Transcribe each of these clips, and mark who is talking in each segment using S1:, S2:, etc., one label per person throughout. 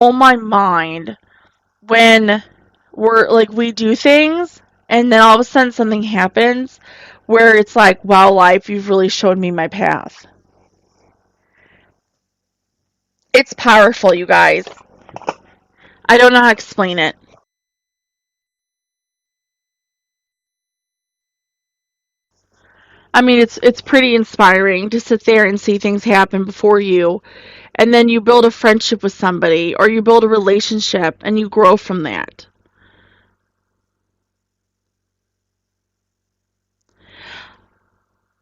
S1: blow my mind when we do things and then all of a sudden something happens where it's like, wow, life, you've really showed me my path. It's powerful, you guys. I don't know how to explain it. I mean, it's pretty inspiring to sit there and see things happen before you, and then you build a friendship with somebody, or you build a relationship, and you grow from that.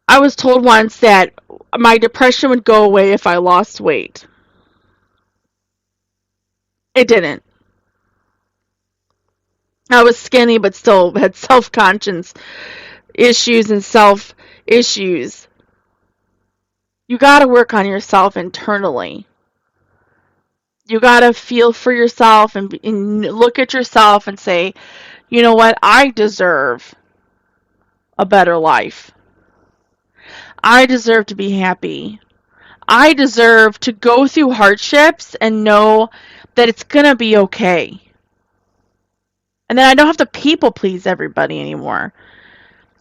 S1: I was told once that my depression would go away if I lost weight. It didn't. I was skinny, but still had self-conscious issues and self issues. You got to work on yourself internally. You got to feel for yourself and look at yourself and say, you know what? I deserve a better life. I deserve to be happy. I deserve to go through hardships and know that it's going to be okay. And then I don't have to people please everybody anymore.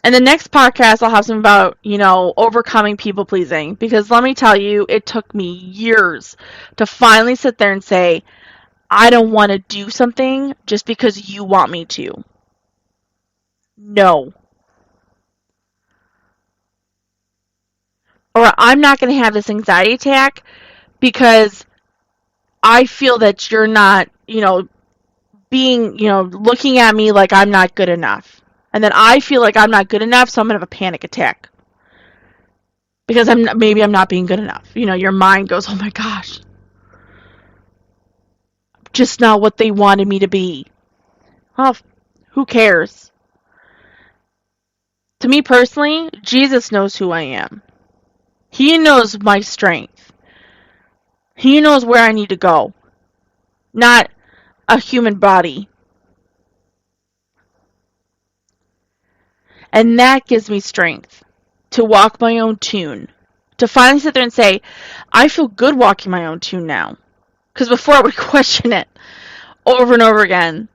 S1: And the next podcast, I'll have some about, overcoming people pleasing. Because let me tell you, it took me years to finally sit there and say, I don't want to do something just because you want me to. No. Or I'm not going to have this anxiety attack because I feel that you're not, looking at me like I'm not good enough. And then I feel like I'm not good enough, so I'm going to have a panic attack. Because maybe I'm not being good enough. Your mind goes, oh my gosh. Just not what they wanted me to be. Well, who cares? To me personally, Jesus knows who I am. He knows my strength. He knows where I need to go. Not a human body. And that gives me strength to walk my own tune. To finally sit there and say, I feel good walking my own tune now. Because before I would question it over and over again.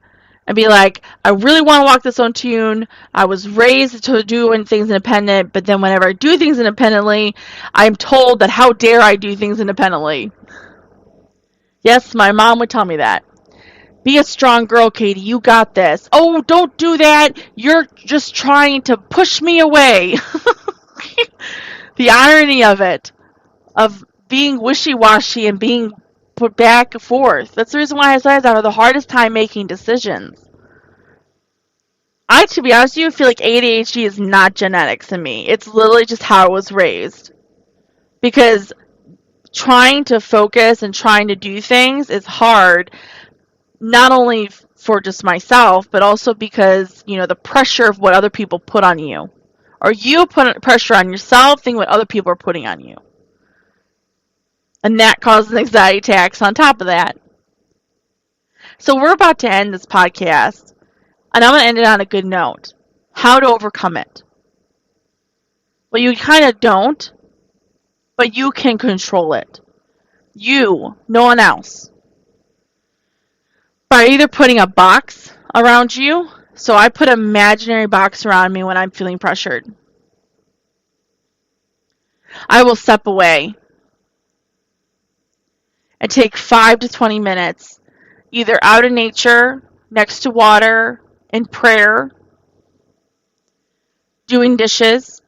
S1: And be like, I really want to walk this own tune. I was raised to do things independent, but then whenever I do things independently, I'm told that how dare I do things independently. Yes, my mom would tell me that. Be a strong girl, Katie. You got this. Oh, don't do that. You're just trying to push me away. The irony of it, of being wishy-washy and being put back and forth. That's the reason why I said I have the hardest time making decisions. To be honest with you, feel like ADHD is not genetics in me. It's literally just how I was raised. Because trying to focus and trying to do things is hard, not only for just myself, but also because, the pressure of what other people put on you. Or you put pressure on yourself, think what other people are putting on you. And that causes anxiety attacks on top of that. So we're about to end this podcast, and I'm going to end it on a good note. How to overcome it. Well, you kind of don't, but you can control it. You, no one else. By either putting a box around you, so I put an imaginary box around me when I'm feeling pressured. I will step away and take 5 to 20 minutes, either out in nature, next to water, in prayer, doing dishes.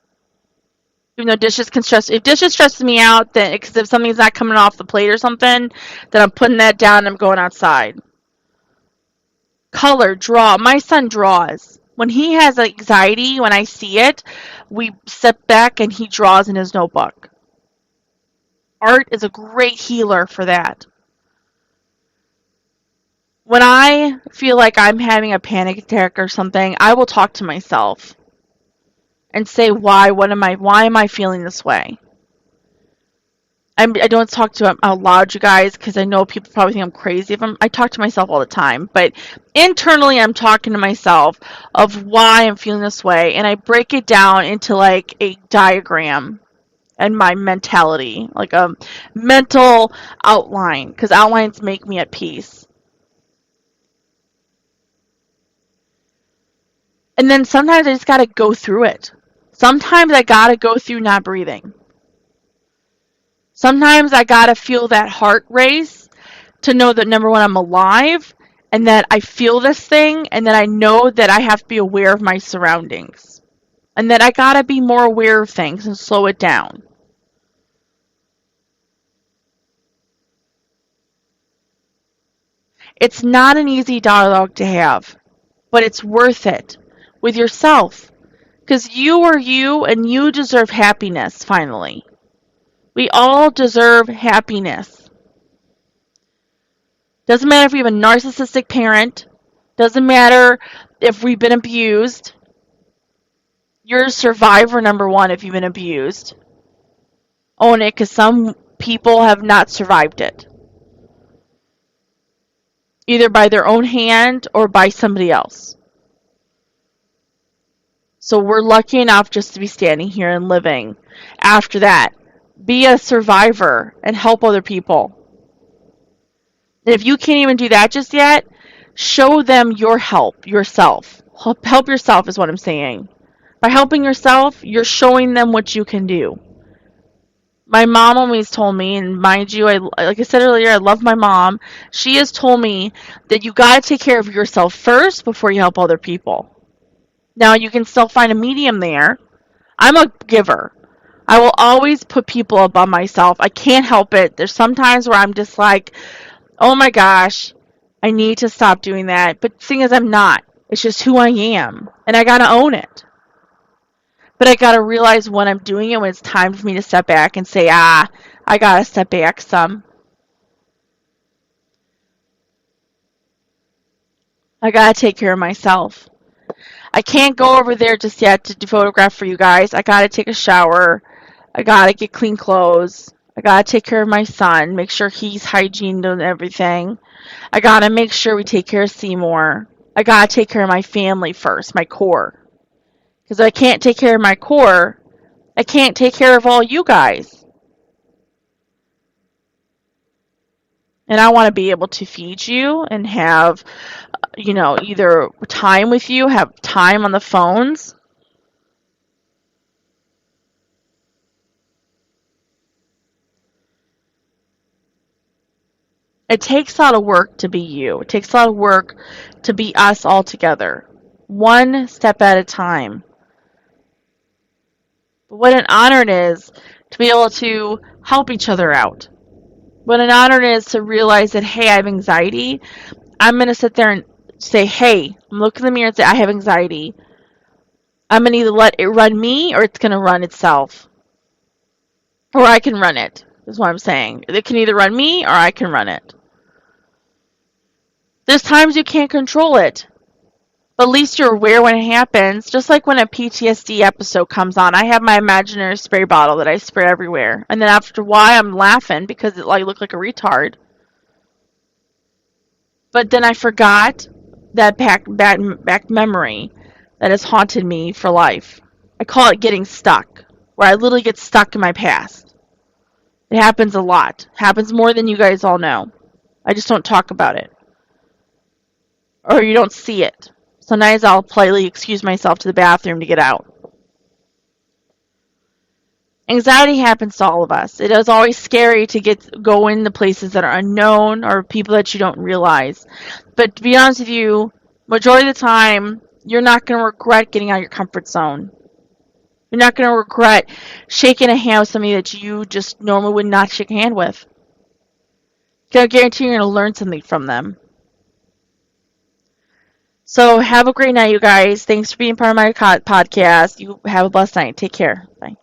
S1: Even though dishes can stress, if dishes stresses me out, then because if something's not coming off the plate or something, then I'm putting that down and I'm going outside. Color, draw. My son draws. When he has anxiety, when I see it, we step back and he draws in his notebook. Art is a great healer for that. When I feel like I'm having a panic attack or something, I will talk to myself and say, why am I feeling this way? I don't talk to it out loud, you guys, because I know people probably think I'm crazy. I talk to myself all the time, but internally I'm talking to myself of why I'm feeling this way, and I break it down into like a diagram. and my mentality, like a mental outline, because outlines make me at peace. And then sometimes I just got to go through it. Sometimes I got to go through not breathing. Sometimes I got to feel that heart race to know that, number one, I'm alive, and that I feel this thing, and that I know that I have to be aware of my surroundings. And that I got to be more aware of things and slow it down. It's not an easy dialogue to have, but it's worth it with yourself. Because you are you, and you deserve happiness, finally. We all deserve happiness. Doesn't matter if we have a narcissistic parent. Doesn't matter if we've been abused. You're a survivor, number one, if you've been abused. Own it, because some people have not survived it. Either by their own hand or by somebody else. So we're lucky enough just to be standing here and living. After that, be a survivor and help other people. And if you can't even do that just yet, show them your help yourself. Help yourself is what I'm saying. By helping yourself, you're showing them what you can do. My mom always told me, and mind you, like I said earlier, I love my mom. She has told me that you got to take care of yourself first before you help other people. Now, you can still find a medium there. I'm a giver. I will always put people above myself. I can't help it. There's some times where I'm just like, oh my gosh, I need to stop doing that. But the thing is, I'm not. It's just who I am. And I got to own it. But I got to realize when I'm doing it, when it's time for me to step back and say, I got to step back some. I got to take care of myself. I can't go over there just yet to photograph for you guys. I got to take a shower. I got to get clean clothes. I got to take care of my son, make sure he's hygiened and everything. I got to make sure we take care of Seymour. I got to take care of my family first, my core. Because if I can't take care of my core, I can't take care of all you guys. And I want to be able to feed you and have, either time with you, have time on the phones. It takes a lot of work to be you. It takes a lot of work to be us all together. One step at a time. But what an honor it is to be able to help each other out. What an honor it is to realize that, hey, I have anxiety. I'm going to sit there and say, hey, I'm looking in the mirror and say, I have anxiety. I'm going to either let it run me or it's going to run itself. Or I can run it, is what I'm saying. It can either run me or I can run it. There's times you can't control it. But at least you're aware when it happens. Just like when a PTSD episode comes on, I have my imaginary spray bottle that I spray everywhere. And then after a while, I'm laughing because it looked like a retard. But then I forgot that back memory that has haunted me for life. I call it getting stuck, where I literally get stuck in my past. It happens a lot. It happens more than you guys all know. I just don't talk about it. Or you don't see it. Sometimes I'll politely excuse myself to the bathroom to get out. Anxiety happens to all of us. It is always scary to go into places that are unknown or people that you don't realize. But to be honest with you, majority of the time, you're not going to regret getting out of your comfort zone. You're not going to regret shaking a hand with somebody that you just normally would not shake a hand with. I guarantee you're going to learn something from them. So have a great night, you guys. Thanks for being part of my podcast. You have a blessed night. Take care. Bye.